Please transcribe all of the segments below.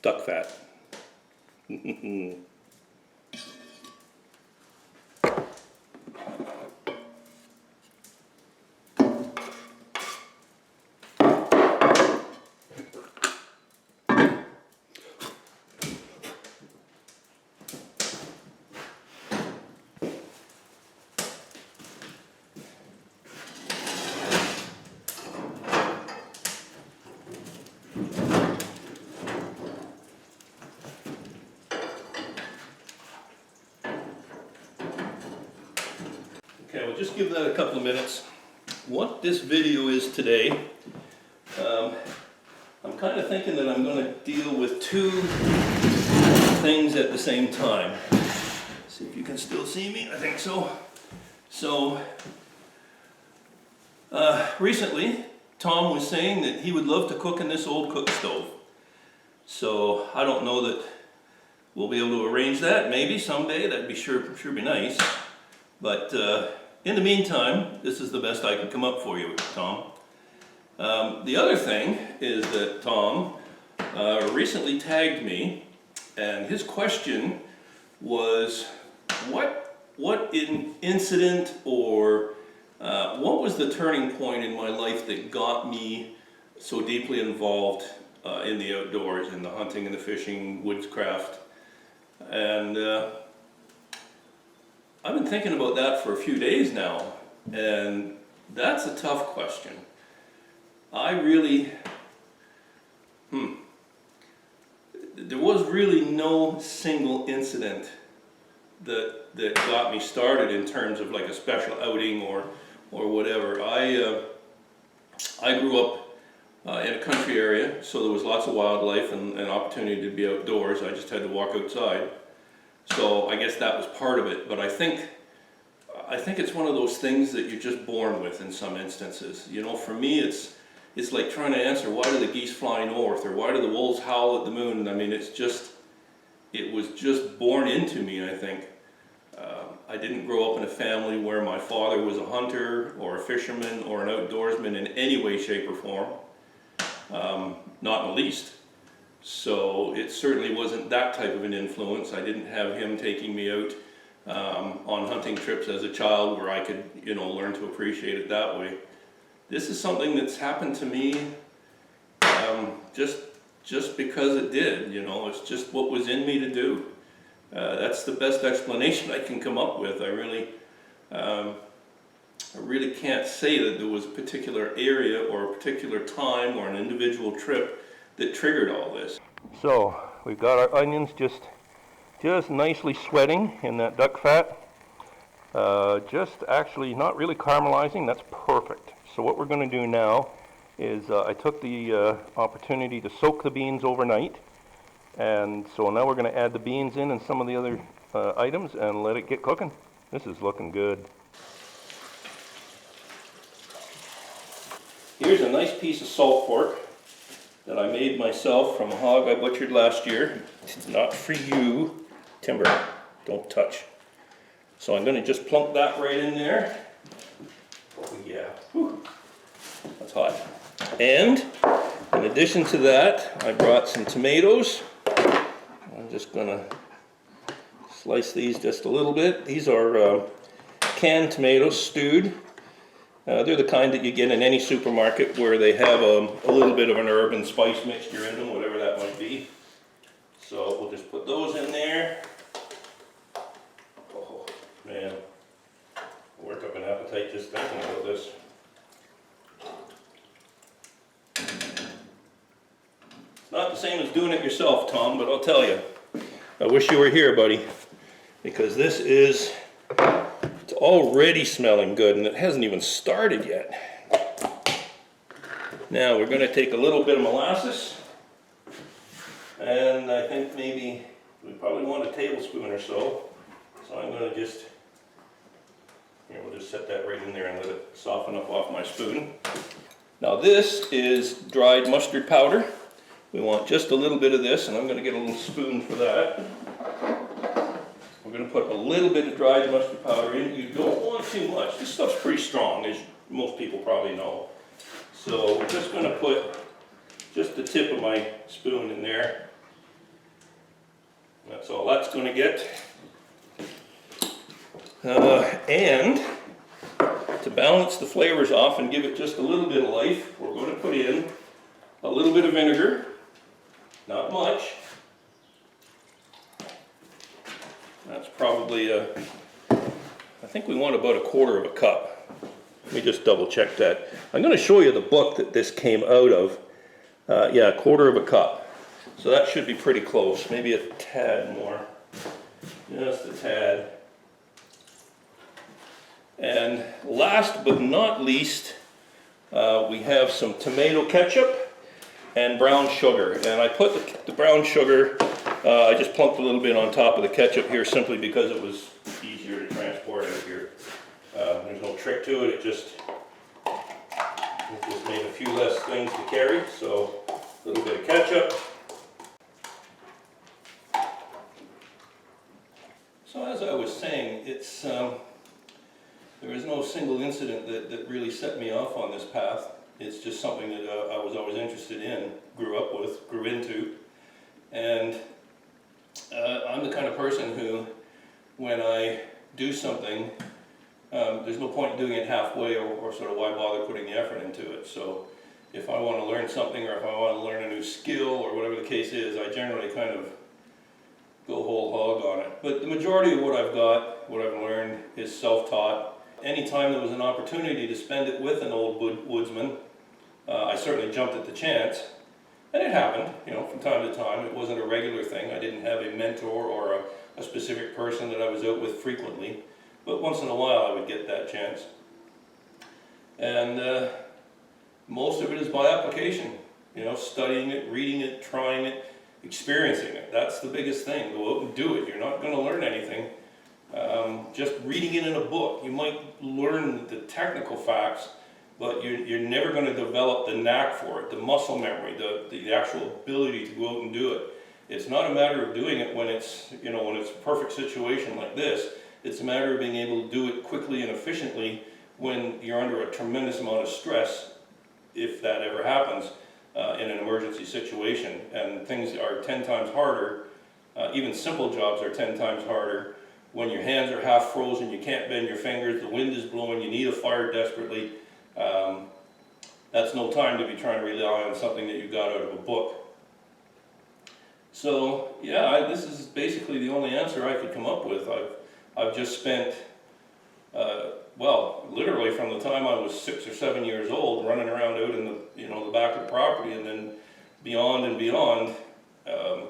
duck fat. Okay, we'll just give that a couple of minutes. What this video is today, I'm kind of thinking that I'm going to deal with two things at the same time. See if you can still see me, I think so. So, recently, Tom was saying that he would love to cook in this old cook stove. So, I don't know that we'll be able to arrange that, maybe someday, that'd be sure be nice. But in the meantime, this is the best I can come up for you, Tom. The other thing is that Tom recently tagged me, and his question was, what incident or what was the turning point in my life that got me so deeply involved in the outdoors, in the hunting and the fishing, woodcraft, and I've been thinking about that for a few days now, and that's a tough question. I really, there was really no single incident that got me started in terms of like a special outing or whatever. I grew up in a country area, so there was lots of wildlife and opportunity to be outdoors. I just had to walk outside. So I guess that was part of it, but I think it's one of those things that you're just born with in some instances. You know, for me it's like trying to answer, why do the geese fly north, or why do the wolves howl at the moon? I mean, it was just born into me, I think. I didn't grow up in a family where my father was a hunter or a fisherman or an outdoorsman in any way, shape, or form. Not in the least. So it certainly wasn't that type of an influence. I didn't have him taking me out on hunting trips as a child where I could, you know, learn to appreciate it that way. This is something that's happened to me just because it did, you know. It's just what was in me to do. That's the best explanation I can come up with. I really can't say that there was a particular area or a particular time or an individual trip that triggered all this. So we've got our onions just nicely sweating in that duck fat. Just actually not really caramelizing. That's perfect. So what we're going to do now is I took the opportunity to soak the beans overnight, and so now we're going to add the beans in and some of the other items and let it get cooking. This is looking good. Here's a nice piece of salt pork that I made myself from a hog I butchered last year. It's not for you, Timber, don't touch. So I'm going to just plunk that right in there. Oh yeah, whew. That's hot. And in addition to that, I brought some tomatoes. I'm just going to slice these just a little bit. These are canned tomatoes, stewed. They're the kind that you get in any supermarket where they have a little bit of an herb and spice mixture in them, whatever that might be. So we'll just put those in there. Oh man, I'll work up an appetite just thinking about this. It's not the same as doing it yourself, Tom, but I'll tell you, I wish you were here, buddy, because this is, it's already smelling good, and it hasn't even started yet. Now we're going to take a little bit of molasses, and I think maybe we probably want a tablespoon or so. So I'm going to just, here, we'll just set that right in there and let it soften up off my spoon. Now this is dried mustard powder. We want just a little bit of this, and I'm going to get a little spoon for that. We're going to put a little bit of dried mustard powder in. You don't want too much. This stuff's pretty strong, as most people probably know. So we're just going to put just the tip of my spoon in there. That's all that's going to get. And to balance the flavors off and give it just a little bit of life, we're going to put in a little bit of vinegar, not much. That's probably I think we want about 1/4 cup. Let me just double check that. I'm going to show you the book that this came out of. Yeah, 1/4 cup. So that should be pretty close, maybe a tad more, just a tad. And last but not least, we have some tomato ketchup and brown sugar. And I put the brown sugar, I just plunked a little bit on top of the ketchup here simply because it was easier to transport out here. There's no trick to it, it just made a few less things to carry. So a little bit of ketchup. So as I was saying, it's there is no single incident that really set me off on this path. It's just something that I was always interested in, grew up with, grew into. And I'm the kind of person who, when I do something, there's no point in doing it halfway or sort of why bother putting the effort into it. So if I want to learn something or if I want to learn a new skill or whatever the case is, I generally kind of go whole hog on it. But the majority of what I've got, what I've learned, is self-taught. Anytime there was an opportunity to spend it with an old woodsman, I certainly jumped at the chance. And it happened, you know, from time to time. It wasn't a regular thing. I didn't have a mentor or a specific person that I was out with frequently. But once in a while I would get that chance. And most of it is by application. You know, studying it, reading it, trying it, experiencing it. That's the biggest thing. Go out and do it. You're not going to learn anything just reading it in a book. You might learn the technical facts, but you're never going to develop the knack for it, the muscle memory, the actual ability to go out and do it. It's not a matter of doing it when it's, you know, when it's a perfect situation like this. It's a matter of being able to do it quickly and efficiently when you're under a tremendous amount of stress, if that ever happens, in an emergency situation. And things are 10 times harder, even simple jobs are 10 times harder when your hands are half frozen, you can't bend your fingers, the wind is blowing, you need a fire desperately. That's no time to be trying to rely on something that you got out of a book. So yeah, this is basically the only answer I could come up with. I've just spent, well, literally from the time I was 6 or 7 years old, running around out in the, you know, the back of the property, and then beyond and beyond,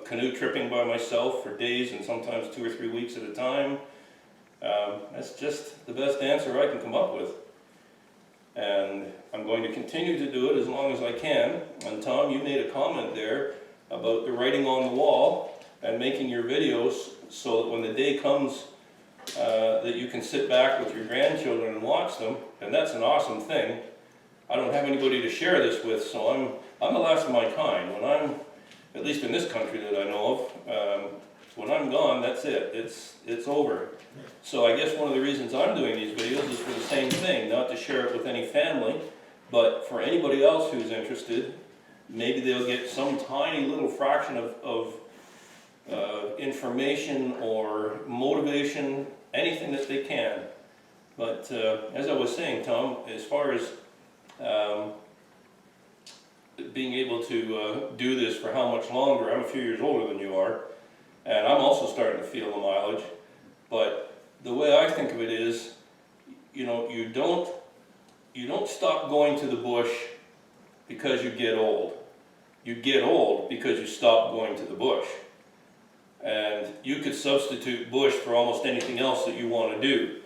canoe tripping by myself for days and sometimes 2 or 3 weeks at a time. That's just the best answer I can come up with. And I'm going to continue to do it as long as I can. And Tom, you made a comment there about the writing on the wall and making your videos so that when the day comes that you can sit back with your grandchildren and watch them, and that's an awesome thing. I don't have anybody to share this with, so I'm the last of my kind. When I'm, at least in this country that I know of, when I'm gone, that's it. It's over. So I guess one of the reasons I'm doing these videos is for the same thing, not to share it with any family, but for anybody else who's interested, maybe they'll get some tiny little fraction of information or motivation, anything that they can. But as I was saying, Tom, as far as being able to do this for how much longer, I'm a few years older than you are, and I'm also starting to feel the mileage. But the way I think of it is, you know, you don't stop going to the bush because you get old. You get old because you stop going to the bush. And you could substitute bush for almost anything else that you want to do.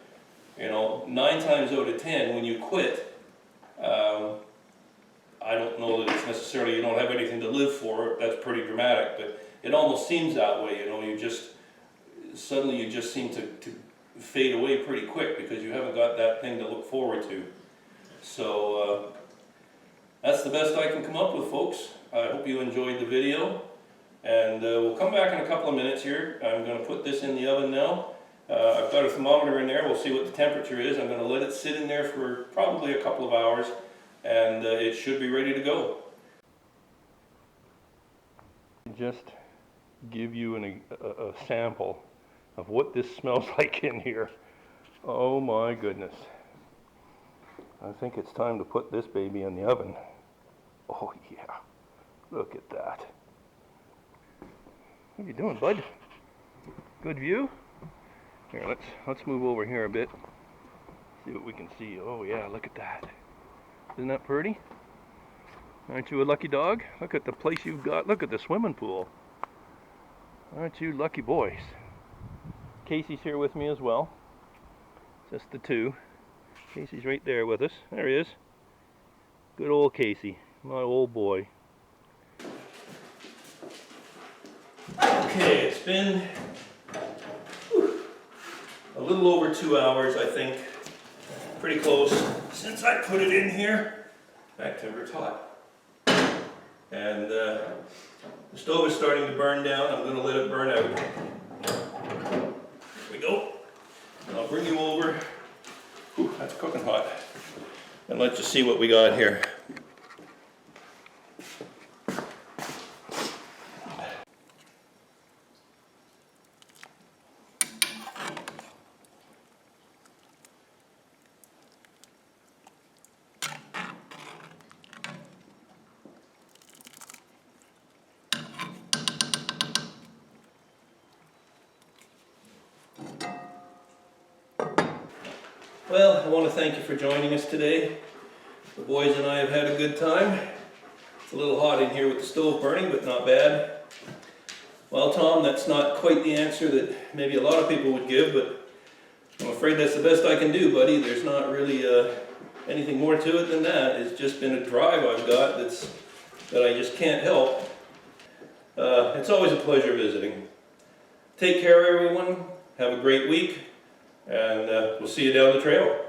You know, 9 times out of 10, when you quit, I don't know that it's necessarily you don't have anything to live for. That's pretty dramatic, but it almost seems that way. You know, you just suddenly you just seem to fade away pretty quick because you haven't got that thing to look forward to. So that's the best I can come up with, folks. I hope you enjoyed the video, and we'll come back in a couple of minutes here. I'm going to put this in the oven now. I've got a thermometer in there. We'll see what the temperature is. I'm going to let it sit in there for probably a couple of hours, and it should be ready to go. Just give you a sample of what this smells like in here. Oh my goodness. I think it's time to put this baby in the oven. Oh yeah, look at that. What are you doing, bud? Good view? Here, let's move over here a bit. See what we can see. Oh yeah, look at that. Isn't that pretty? Aren't you a lucky dog? Look at the place you've got. Look at the swimming pool. Aren't you lucky boys? Casey's here with me as well. Just the two. Casey's right there with us. There he is. Good old Casey, my old boy. Okay, it's been a little over 2 hours, I think. Pretty close since I put it in here. Back timber's hot. And the stove is starting to burn down. I'm going to let it burn out. Here we go. And I'll bring you over. Whew, that's cooking hot. And let's just see what we got here. Well, I want to thank you for joining us today. The boys and I have had a good time. It's a little hot in here with the stove burning, but not bad. Well, Tom, that's not quite the answer that maybe a lot of people would give, but I'm afraid that's the best I can do, buddy. There's not really anything more to it than that. It's just been a drive I've got that I just can't help. It's always a pleasure visiting. Take care, everyone. Have a great week. And we'll see you down the trail.